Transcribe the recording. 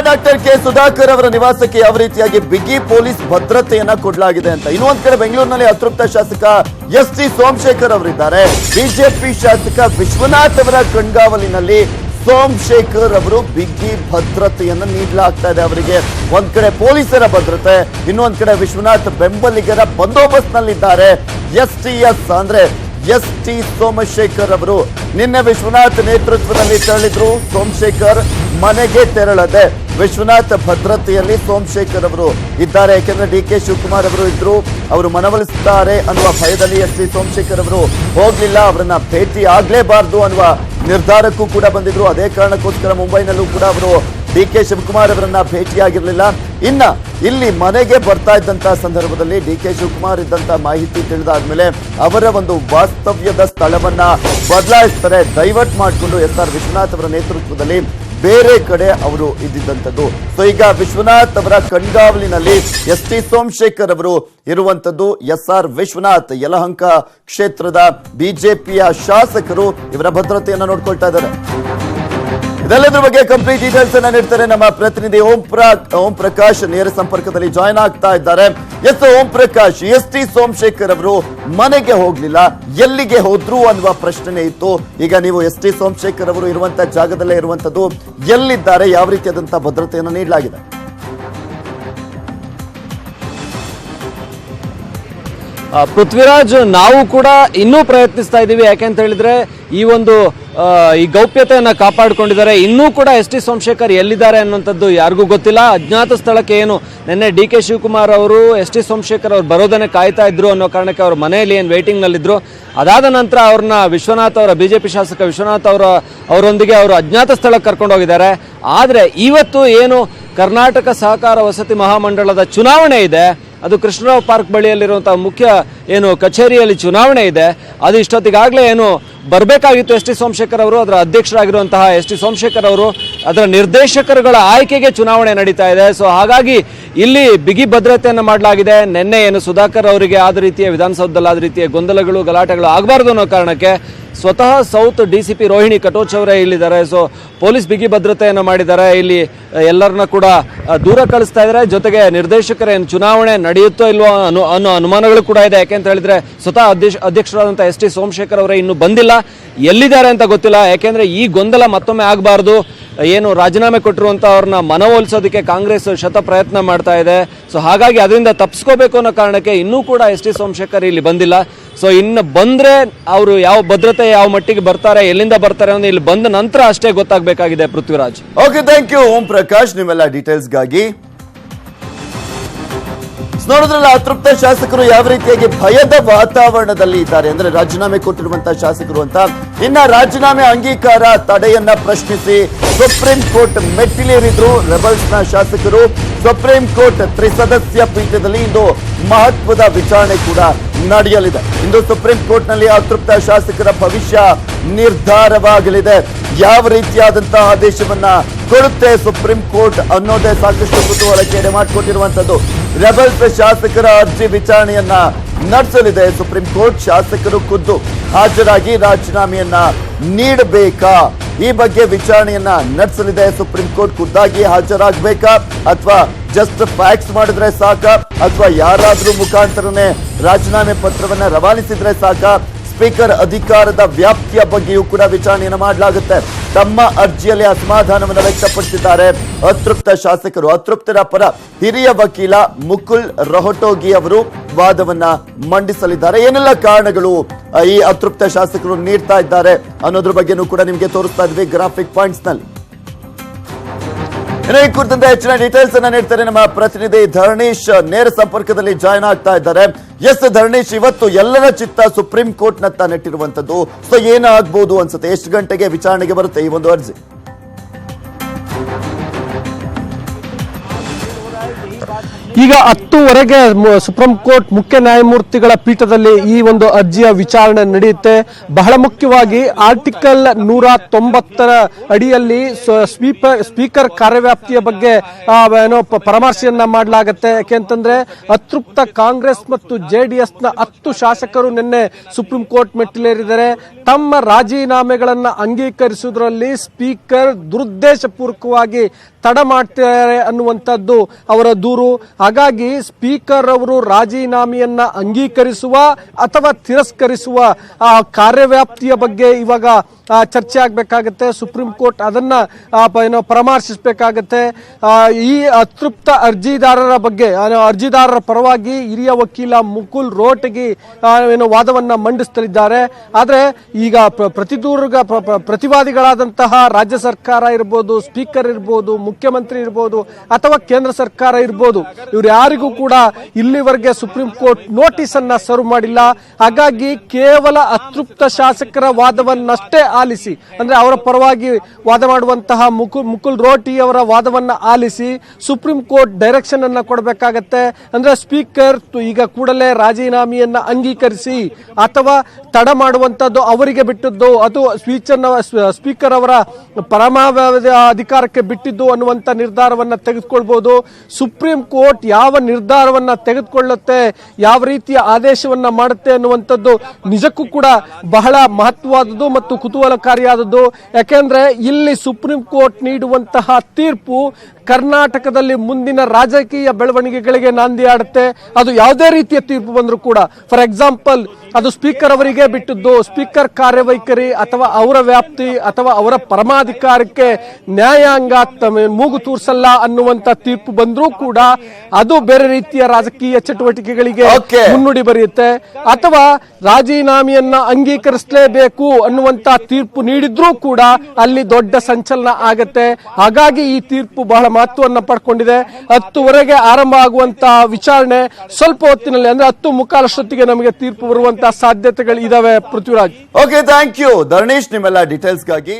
Doctor K Sudhakar ಅವರ ನಿವಾಸಕ್ಕೆ ಯಾವ ರೀತಿಯಾಗಿ ಬಿಗಿ ಪೊಲೀಸ್ ಭದ್ರತೆಯನ್ನ ಕೊಡಲಾಗಿದೆ ಅಂತ. ಇನ್ನೊಂದ್ ಕಡೆ ಬೆಂಗಳೂರಿನಲ್ಲಿ ಅತೃಪ್ತ ಶಾಸಕ ಎಸ್.ಟಿ. ಸೋಮಶೇಖರ್ ಅವರಿದ್ದಾರೆ. ಬಿಜೆಪಿ ಶಾಸಕ ವಿಶ್ವನಾಥ್ ಅವರ ಕಣ್ಗಾವಲಿನಲ್ಲಿ ಸೋಮಶೇಖರ್ ಅವರು ಬಿಗಿ ಭದ್ರತೆಯನ್ನು ನೀಡಲಾಗ್ತಾ ಇದೆ ಅವರಿಗೆ. ಒಂದ್ ಕಡೆ ಪೊಲೀಸರ ಭದ್ರತೆ, ಇನ್ನೊಂದ್ ಕಡೆ ವಿಶ್ವನಾಥ್ ಬೆಂಬಲಿಗರ ಬಂದೋಬಸ್ತ್ ನಲ್ಲಿದ್ದಾರೆ. ಎಸ್.ಟಿ.ಎಸ್ ಅಂದ್ರೆ ಎಸ್.ಟಿ. ಸೋಮಶೇಖರ್ ಅವರು ನಿನ್ನೆ ವಿಶ್ವನಾಥ್ ನೇತೃತ್ವದಲ್ಲಿ ತೆರಳಿದ್ರು. ಸೋಮಶೇಖರ್ ಮನೆಗೆ ತೆರಳದೆ ವಿಶ್ವನಾಥ್ ಭದ್ರತೆಯಲ್ಲಿ ಸೋಮಶೇಖರ್ ಅವರು ಇದ್ದಾರೆ. ಯಾಕೆಂದ್ರೆ ಡಿ.ಕೆ. ಶಿವಕುಮಾರ್ ಅವರು ಇದ್ರು, ಅವರು ಮನವೊಲಿಸುತ್ತಾರೆ ಅನ್ನುವ ಭಯದಲ್ಲಿ ಎಸ್.ಟಿ. ಸೋಮಶೇಖರ್ ಅವರು ಹೋಗ್ಲಿಲ್ಲ. ಅವರನ್ನ ಭೇಟಿ ಆಗ್ಲೇಬಾರ್ದು ಅನ್ನುವ ನಿರ್ಧಾರಕ್ಕೂ ಕೂಡ ಬಂದಿದ್ರು. ಅದೇ ಕಾರಣಕ್ಕೋಸ್ಕರ ಮುಂಬೈನಲ್ಲೂ ಕೂಡ ಅವರು ಡಿ.ಕೆ. ಶಿವಕುಮಾರ್ ಅವರನ್ನ ಭೇಟಿಯಾಗಿರಲಿಲ್ಲ. ಇನ್ನ ಇಲ್ಲಿ ಮನೆಗೆ ಬರ್ತಾ ಇದ್ದಂತಹ ಸಂದರ್ಭದಲ್ಲಿ ಡಿ.ಕೆ. ಶಿವಕುಮಾರ್ ಇದ್ದಂತ ಮಾಹಿತಿ ತಿಳಿದಾದ್ಮೇಲೆ ಅವರ ಒಂದು ವಾಸ್ತವ್ಯದ ಸ್ಥಳವನ್ನ ಬದಲಾಯಿಸ್ತಾರೆ. ಡೈವರ್ಟ್ ಮಾಡಿಕೊಂಡು ಎಸ್.ಆರ್. ವಿಶ್ವನಾಥ್ ಅವರ ನೇತೃತ್ವದಲ್ಲಿ ಬೇರೆ ಕಡೆ ಅವರು ಇದ್ದಿದ್ದಂಥದ್ದು. ಸೊ ಈಗ ವಿಶ್ವನಾಥ್ ಅವರ ಕಣ್ಗಾವಲಿನಲ್ಲಿ ಎಸ್.ಟಿ. ಸೋಮಶೇಖರ್ ಅವರು ಇರುವಂತದ್ದು. ಎಸ್.ಆರ್. ವಿಶ್ವನಾಥ್ ಯಲಹಂಕ ಕ್ಷೇತ್ರದ ಬಿಜೆಪಿಯ ಶಾಸಕರು ಇವರ ಭದ್ರತೆಯನ್ನು ನೋಡ್ಕೊಳ್ತಾ ಇದ್ದಾರೆ. ಇದೆಲ್ಲದರ ಬಗ್ಗೆ ಕಂಪ್ಲೀಟ್ ಡೀಟೇಲ್ಸ್ ಅನ್ನ ನೀಡ್ತಾರೆ ನಮ್ಮ ಪ್ರತಿನಿಧಿ ಓಂ ಪ್ರಕಾಶ್ ನೇರ ಸಂಪರ್ಕದಲ್ಲಿ ಜಾಯ್ನ್ ಆಗ್ತಾ ಇದ್ದಾರೆ. ಓಂ ಪ್ರಕಾಶ್, ಎಸ್.ಟಿ. ಸೋಮಶೇಖರ್ ಅವರು ಮನೆಗೆ ಹೋಗ್ಲಿಲ್ಲ, ಎಲ್ಲಿಗೆ ಹೋದ್ರು ಅನ್ನುವ ಪ್ರಶ್ನೆ ಇತ್ತು. ಈಗ ನೀವು ಎಸ್.ಟಿ. ಸೋಮಶೇಖರ್ ಅವರು ಇರುವಂತಹ ಜಾಗದಲ್ಲೇ ಇರುವಂತದ್ದು, ಎಲ್ಲಿದ್ದಾರೆ, ಯಾವ ರೀತಿಯಾದಂತಹ ಭದ್ರತೆಯನ್ನು ನೀಡಲಾಗಿದೆ? ಪೃಥ್ವಿರಾಜ್, ನಾವು ಕೂಡ ಇನ್ನೂ ಪ್ರಯತ್ನಿಸ್ತಾ ಇದ್ದೀವಿ. ಯಾಕೆಂತ ಹೇಳಿದ್ರೆ ಈ ಗೌಪ್ಯತೆಯನ್ನ ಕಾಪಾಡಿಕೊಂಡಿದ್ದಾರೆ. ಇನ್ನೂ ಕೂಡ ಎಸ್.ಟಿ. ಸೋಮಶೇಖರ್ ಎಲ್ಲಿದ್ದಾರೆ ಅನ್ನುವಂಥದ್ದು ಯಾರಿಗೂ ಗೊತ್ತಿಲ್ಲ. ಅಜ್ಞಾತ ಸ್ಥಳಕ್ಕೆ ನಿನ್ನೆ ಡಿ.ಕೆ. ಶಿವಕುಮಾರ್ ಅವರು ಎಸ್.ಟಿ. ಸೋಮಶೇಖರ್ ಅವ್ರು ಬರೋದನ್ನೇ ಕಾಯ್ತಾ ಇದ್ರು ಅನ್ನೋ ಕಾರಣಕ್ಕೆ ಅವ್ರ ಮನೆಯಲ್ಲಿ ವೇಟಿಂಗ್ ನಲ್ಲಿದ್ರು. ಅದಾದ ನಂತರ ಅವ್ರನ್ನ ವಿಶ್ವನಾಥ್ ಅವರ ಬಿಜೆಪಿ ಶಾಸಕ ವಿಶ್ವನಾಥ್ ಅವರೊಂದಿಗೆ ಅವರು ಅಜ್ಞಾತ ಸ್ಥಳಕ್ಕೆ ಕರ್ಕೊಂಡು ಹೋಗಿದ್ದಾರೆ. ಆದ್ರೆ ಇವತ್ತು ಕರ್ನಾಟಕ ಸಹಕಾರ ವಸತಿ ಮಹಾಮಂಡಳದ ಚುನಾವಣೆ ಇದೆ. ಅದು ಕೃಷ್ಣರಾವ್ ಪಾರ್ಕ್ ಬಳಿಯಲ್ಲಿರುವಂತಹ ಮುಖ್ಯ ಕಚೇರಿಯಲ್ಲಿ ಚುನಾವಣೆ ಇದೆ. ಅದು ಇಷ್ಟೊತ್ತಿಗಾಗಲೇ ಬರಬೇಕಾಗಿತ್ತು ಎಸ್.ಟಿ. ಸೋಮಶೇಖರ್ ಅವರು. ಅದರ ಅಧ್ಯಕ್ಷರಾಗಿರುವಂತಹ ಎಸ್.ಟಿ. ಸೋಮಶೇಖರ್ ಅವರು ಅದರ ನಿರ್ದೇಶಕರುಗಳ ಆಯ್ಕೆಗೆ ಚುನಾವಣೆ ನಡೀತಾ ಇದೆ. ಸೊ ಹಾಗಾಗಿ ಇಲ್ಲಿ ಬಿಗಿ ಭದ್ರತೆಯನ್ನು ಮಾಡಲಾಗಿದೆ. ನಿನ್ನೆ ಸುಧಾಕರ್ ಅವರಿಗೆ ಆದ ರೀತಿಯ ವಿಧಾನಸೌಧದಲ್ಲಿ ಆದ ರೀತಿಯ ಗೊಂದಲಗಳು ಗಲಾಟೆಗಳು ಆಗಬಾರ್ದು ಅನ್ನೋ ಕಾರಣಕ್ಕೆ ಸ್ವತಃ ಸೌತ್ ಡಿ.ಸಿ.ಪಿ ರೋಹಿಣಿ ಕಟೋಚ್ ಅವರೇ ಇಲ್ಲಿದ್ದಾರೆ. ಸೊ ಪೊಲೀಸ್ ಬಿಗಿ ಭದ್ರತೆಯನ್ನು ಮಾಡಿದ್ದಾರೆ. ಇಲ್ಲಿ ಎಲ್ಲರನ್ನ ಕೂಡ ದೂರ ಕಳಿಸ್ತಾ ಇದ್ದಾರೆ. ಜೊತೆಗೆ ನಿರ್ದೇಶಕರ ಚುನಾವಣೆ ನಡೆಯುತ್ತೋ ಇಲ್ವೋ ಅನ್ನೋ ಅನುಮಾನಗಳು ಕೂಡ ಇದೆ. ಯಾಕೆಂತ ಹೇಳಿದ್ರೆ ಸ್ವತಃ ಅಧ್ಯಕ್ಷರಾದಂತಹ ಎಸ್.ಟಿ. ಸೋಮಶೇಖರ್ ಅವರೇ ಇನ್ನೂ ಬಂದಿಲ್ಲ, ಎಲ್ಲಿದ್ದಾರೆ ಅಂತ ಗೊತ್ತಿಲ್ಲ. ಯಾಕೆಂದ್ರೆ ಈ ಗೊಂದಲ ಮತ್ತೊಮ್ಮೆ ಆಗಬಾರ್ದು. ರಾಜೀನಾಮೆ ಕೊಟ್ಟಿರುವಂತ ಅವ್ರನ್ನ ಮನವೊಲಿಸೋದಕ್ಕೆ ಕಾಂಗ್ರೆಸ್ ಶತ ಪ್ರಯತ್ನ ಮಾಡ್ತಾ ಇದೆ. ಸೊ ಹಾಗಾಗಿ ಅದರಿಂದ ತಪ್ಪಿಸ್ಕೋಬೇಕು ಅನ್ನೋ ಕಾರಣಕ್ಕೆ ಇನ್ನೂ ಕೂಡ ಎಸ್.ಟಿ. ಸೋಮಶೇಖರ್ ಇಲ್ಲಿ ಬಂದಿಲ್ಲ. ಸೊ ಇನ್ನು ಬಂದ್ರೆ ಅವರು ಯಾವ ಭದ್ರತೆ ಯಾವ ಮಟ್ಟಿಗೆ ಬರ್ತಾರೆ, ಎಲ್ಲಿಂದ ಬರ್ತಾರೆ ಅನ್ನೋ ಇಲ್ಲಿ ಬಂದ ನಂತರ ಅಷ್ಟೇ ಗೊತ್ತಾಗಬೇಕಾಗಿದೆ. Prithviraj, okay, thank you Om Prakash ನಿಮ್ಮೆಲ್ಲ ಡೀಟೇಲ್ಸ್ಗಾಗಿ. ನೋಡಿದ್ರಲ್ಲ, ಅತೃಪ್ತ ಶಾಸಕರು ಯಾವ ರೀತಿಯಾಗಿ ಭಯದ ವಾತಾವರಣದಲ್ಲಿ ಇದ್ದಾರೆ ಅಂದ್ರೆ ರಾಜೀನಾಮೆ ಕೊಟ್ಟಿರುವಂತಹ ಶಾಸಕರು ಅಂತ. ಇನ್ನ ರಾಜೀನಾಮೆ ಅಂಗೀಕಾರ ತಡೆಯನ್ನ ಪ್ರಶ್ನಿಸಿ ಸುಪ್ರೀಂ ಕೋರ್ಟ್ ಮೆಟ್ಟಿಲೇರಿದ್ರು ರೆಬಲ್ಸ್ ನ ಶಾಸಕರು. ಸುಪ್ರೀಂ ಕೋರ್ಟ್ ತ್ರಿಸದಸ್ಯ ಪೀಠದಲ್ಲಿ ಇಂದು ಮಹತ್ವದ ವಿಚಾರಣೆ ಕೂಡ ನಡೆಯಲಿದೆ. ಇಂದು ಸುಪ್ರೀಂ ಕೋರ್ಟ್ ನಲ್ಲಿ ಅತೃಪ್ತ ಶಾಸಕರ ಭವಿಷ್ಯ ನಿರ್ಧಾರವಾಗಲಿದೆ. ಯಾವ ರೀತಿಯಾದಂತಹ ಆದೇಶವನ್ನ ಕೊಡುತ್ತೆ ಸುಪ್ರೀಂ ಕೋರ್ಟ್ ಅನ್ನೋದೇ ಸಾಕಷ್ಟು ಕುತೂಹಲಕ್ಕೆ ಎಡೆ ಮಾಡಿಕೊಟ್ಟಿರುವಂತದ್ದು. ರೆಬಲ್ಸ್ ಶಾಸಕರ ಅರ್ಜಿ ವಿಚಾರಣೆಯನ್ನ ನಡೆಸಲಿದೆ ಸುಪ್ರೀಂ ಕೋರ್ಟ್. ಶಾಸಕರು ಖುದ್ದು ಹಾಜರಾಗಿ ರಾಜೀನಾಮೆಯನ್ನ ನೀಡಬೇಕಾ, ಈ ಬಗ್ಗೆ ವಿಚಾರಣೆಯನ್ನ ನಡೆಸಲಿದೆ ಸುಪ್ರೀಂ ಕೋರ್ಟ್. ಖುದ್ದಾಗಿ ಹಾಜರಾಗಬೇಕಾ ಅಥವಾ ಜಸ್ಟ್ ಫ್ಯಾಕ್ಸ್ ಮಾಡಿದ್ರೆ ಸಾಕ, ಅಥವಾ ಯಾರಾದ್ರೂ ಮುಖಾಂತರನೇ ರಾಜೀನಾಮೆ ಪತ್ರವನ್ನ ರವಾನಿಸಿದ್ರೆ ಸಾಕ? ಸ್ಪೀಕರ್ ಅಧಿಕಾರದ ವ್ಯಾಪ್ತಿಯ ಬಗ್ಗೆಯೂ ಕೂಡ ವಿಚಾರಣೆಯನ್ನು ಮಾಡಲಾಗುತ್ತೆ. ತಮ್ಮ ಅರ್ಜಿಯಲ್ಲಿ ಅಸಮಾಧಾನವನ್ನು ವ್ಯಕ್ತಪಡಿಸಿದ್ದಾರೆ ಅತೃಪ್ತ ಶಾಸಕರು. ಅತೃಪ್ತರ ಪರ ಹಿರಿಯ ವಕೀಲ ಮುಕುಲ್ ರೋಹಟಗಿ ಅವರು ವಾದವನ್ನ ಮಂಡಿಸಲಿದ್ದಾರೆ. ಏನೆಲ್ಲ ಕಾರಣಗಳು ಈ ಅತೃಪ್ತ ಶಾಸಕರು ನೀಡ್ತಾ ಇದ್ದಾರೆ ಅನ್ನೋದ್ರ ಬಗ್ಗೆನೂ ಕೂಡ ನಿಮಗೆ ತೋರಿಸ್ತಾ ಇದ್ವಿ ಗ್ರಾಫಿಕ್ ಪಾಯಿಂಟ್ಸ್ ನಲ್ಲಿ. ಈ ಕುರಿತಂತೆ ಹೆಚ್ಚಿನ ಡೀಟೇಲ್ಸ್ ಅನ್ನ ನೀಡ್ತಾರೆ ನಮ್ಮ ಪ್ರತಿನಿಧಿ ಧರಣೀಶ್, ನೇರ ಸಂಪರ್ಕದಲ್ಲಿ ಜಾಯ್ನ್ ಆಗ್ತಾ ಇದ್ದಾರೆ. ಎಸ್ ಧರಣೀಶ್, ಇವತ್ತು ಎಲ್ಲರ ಚಿತ್ತ ಸುಪ್ರೀಂ ಕೋರ್ಟ್ ನತ್ತ ನೆಟ್ಟಿರುವಂತದ್ದು. ಸೊ ಏನಾಗಬಹುದು ಅನ್ಸುತ್ತೆ? ಎಷ್ಟು ಗಂಟೆಗೆ ವಿಚಾರಣೆಗೆ ಬರುತ್ತೆ ಈ ಒಂದು ಅರ್ಜಿ? ಈಗ 10ವರೆಗೆ ಸುಪ್ರೀಂ ಕೋರ್ಟ್ ಮುಖ್ಯ ನ್ಯಾಯಮೂರ್ತಿಗಳ ಪೀಠದಲ್ಲಿ ಈ ಒಂದು ಅರ್ಜಿಯ ವಿಚಾರಣೆ ನಡೆಯುತ್ತೆ. ಬಹಳ ಮುಖ್ಯವಾಗಿ ಆರ್ಟಿಕಲ್ 190 ಅಡಿಯಲ್ಲಿ ಸ್ಪೀಕರ್ ಕಾರ್ಯವ್ಯಾಪ್ತಿಯ ಬಗ್ಗೆ ಪರಾಮರ್ಶೆಯನ್ನ ಮಾಡಲಾಗುತ್ತೆ. ಯಾಕೆಂತಂದ್ರೆ ಅತೃಪ್ತ ಕಾಂಗ್ರೆಸ್ ಮತ್ತು ಜೆಡಿಎಸ್ ನ 10 ಶಾಸಕರು ನಿನ್ನೆ ಸುಪ್ರೀಂ ಕೋರ್ಟ್ ಮೆಟ್ಟಿಲೇರಿದ್ದಾರೆ. ತಮ್ಮ ರಾಜೀನಾಮೆಗಳನ್ನ ಅಂಗೀಕರಿಸುವುದರಲ್ಲಿ ಸ್ಪೀಕರ್ ದುರುದ್ದೇಶಪೂರ್ವಕವಾಗಿ ತಡ ಮಾಡ್ತಾರೆ ಅನ್ನುವಂಥದ್ದು ಅವರ ದೂರು. ಹಾಗಾಗಿ ಸ್ಪೀಕರ್ ಅವರು ರಾಜೀನಾಮೆಯನ್ನ ಅಂಗೀಕರಿಸುವ ಅಥವಾ ತಿರಸ್ಕರಿಸುವ ಕಾರ್ಯವ್ಯಾಪ್ತಿಯ ಬಗ್ಗೆ ಇವಾಗ ಚರ್ಚೆ ಆಗಬೇಕಾಗತ್ತೆ. ಸುಪ್ರೀಂ ಕೋರ್ಟ್ ಅದನ್ನ ಪರಾಮರ್ಶಿಸಬೇಕಾಗತ್ತೆ. ಈ ಅತೃಪ್ತ ಅರ್ಜಿದಾರರ ಪರವಾಗಿ ಹಿರಿಯ ವಕೀಲ ಮುಕುಲ್ ರೋಟಗಿ ವಾದವನ್ನ ಮಂಡಿಸಲಿದ್ದಾರೆ. ಆದ್ರೆ ಈಗ ಪ್ರತಿವಾದಿಗಳಾದಂತಹ ರಾಜ್ಯ ಸರ್ಕಾರ ಇರ್ಬೋದು, ಸ್ಪೀಕರ್ ಇರ್ಬೋದು, ಮುಖ್ಯಮಂತ್ರಿ ಇರ್ಬೋದು ಅಥವಾ ಕೇಂದ್ರ ಸರ್ಕಾರ ಇರ್ಬೋದು, ಇವ್ರು ಯಾರಿಗೂ ಕೂಡ ಇಲ್ಲಿವರೆಗೆ ಸುಪ್ರೀಂ ಕೋರ್ಟ್ ನೋಟಿಸ್ ಅನ್ನ ಸರ್ವ್ ಮಾಡಿಲ್ಲ. ಹಾಗಾಗಿ ಕೇವಲ ಅತೃಪ್ತ ಶಾಸಕರ ವಾದವನ್ನಷ್ಟೇ ಆಲಿಸಿ, ಅಂದ್ರೆ ಅವರ ಪರವಾಗಿ ವಾದ ಮಾಡುವಂತಹ ಮುಕುಲ್ ರೋಟಿ ಅವರ ವಾದವನ್ನ ಆಲಿಸಿ ಸುಪ್ರೀಂ ಕೋರ್ಟ್ ಡೈರೆಕ್ಷನ್ ಅನ್ನ ಕೊಡಬೇಕಾಗತ್ತೆ. ಅಂದ್ರೆ ಸ್ಪೀಕರ್ ಈಗ ಕೂಡಲೇ ರಾಜೀನಾಮೆಯನ್ನ ಅಂಗೀಕರಿಸಿ ಅಥವಾ ತಡ ಮಾಡುವಂತದ್ದು ಅವರಿಗೆ ಬಿಟ್ಟದ್ದು, ಅದು ಸ್ಪೀಕರ್ ಅವರ ಪರಮಾವಧಿ ಅಧಿಕಾರಕ್ಕೆ ಬಿಟ್ಟಿದ್ದು ಅನ್ನುವಂತ ನಿರ್ಧಾರವನ್ನ ತೆಗೆದುಕೊಳ್ಬಹುದು. ಸುಪ್ರೀಂ ಕೋರ್ಟ್ ಯಾವ ನಿರ್ಧಾರವನ್ನ ತೆಗೆದುಕೊಳ್ಳುತ್ತೆ, ಯಾವ ರೀತಿಯ ಆದೇಶವನ್ನ ಮಾಡುತ್ತೆ ಅನ್ನುವಂಥದ್ದು ನಿಜಕ್ಕೂ ಕೂಡ ಬಹಳ ಮಹತ್ವವಾದದ್ದು ಮತ್ತು ಕುತೂಹಲಕಾರಿಯಾದದ್ದು. ಯಾಕೆಂದ್ರೆ ಇಲ್ಲಿ ಸುಪ್ರೀಂ ಕೋರ್ಟ್ ನೀಡುವಂತಹ ತೀರ್ಪು ಕರ್ನಾಟಕದಲ್ಲಿ ಮುಂದಿನ ರಾಜಕೀಯ ಬೆಳವಣಿಗೆಗಳಿಗೆ ನಾಂದಿ ಆಡುತ್ತೆ. ಅದು ಯಾವುದೇ ರೀತಿಯ ತೀರ್ಪು ಬಂದರೂ ಕೂಡ, ಫಾರ್ ಎಕ್ಸಾಂಪಲ್ ಅದು ಸ್ಪೀಕರ್ ಅವರಿಗೆ ಬಿಟ್ಟದ್ದು, ಸ್ಪೀಕರ್ ಕಾರ್ಯವೈಖರಿ ಅಥವಾ ಅವರ ವ್ಯಾಪ್ತಿ ಅಥವಾ ಅವರ ಪರಮಾಧಿಕಾರಕ್ಕೆ ನ್ಯಾಯಾಂಗ ಮೂಗು ತೂರ್ಸಲ್ಲ ಅನ್ನುವಂತ ತೀರ್ಪು ಬಂದ್ರೂ ಕೂಡ ಅದು ಬೇರೆ ರೀತಿಯ ರಾಜಕೀಯ ಚಟುವಟಿಕೆಗಳಿಗೆ ಮುನ್ನುಡಿ ಬರೆಯುತ್ತೆ. ಅಥವಾ ರಾಜೀನಾಮೆಯನ್ನ ಅಂಗೀಕರಿಸಲೇಬೇಕು ಅನ್ನುವಂತ ತೀರ್ಪು ನೀಡಿದ್ರೂ ಕೂಡ ಅಲ್ಲಿ ದೊಡ್ಡ ಸಂಚಲನ ಆಗತ್ತೆ. ಹಾಗಾಗಿ ಈ ತೀರ್ಪು ಬಹಳ ಮಹತ್ವವನ್ನು ಪಡ್ಕೊಂಡಿದೆ. 10:00ವರೆಗೆ ಆರಂಭ ಆಗುವಂತಹ ವಿಚಾರಣೆ ಸ್ವಲ್ಪ ಹೊತ್ತಿನಲ್ಲಿ, ಅಂದ್ರೆ 10:45 ನಮಗೆ ತೀರ್ಪು ಬರುವಂತಹ ಸಾಧ್ಯತೆಗಳು ಇದಾವೆ. Prithviraj, okay, thank you Dharanish ನಿಮ್ಮೆಲ್ಲ ಡೀಟೇಲ್ಸ್ಗಾಗಿ.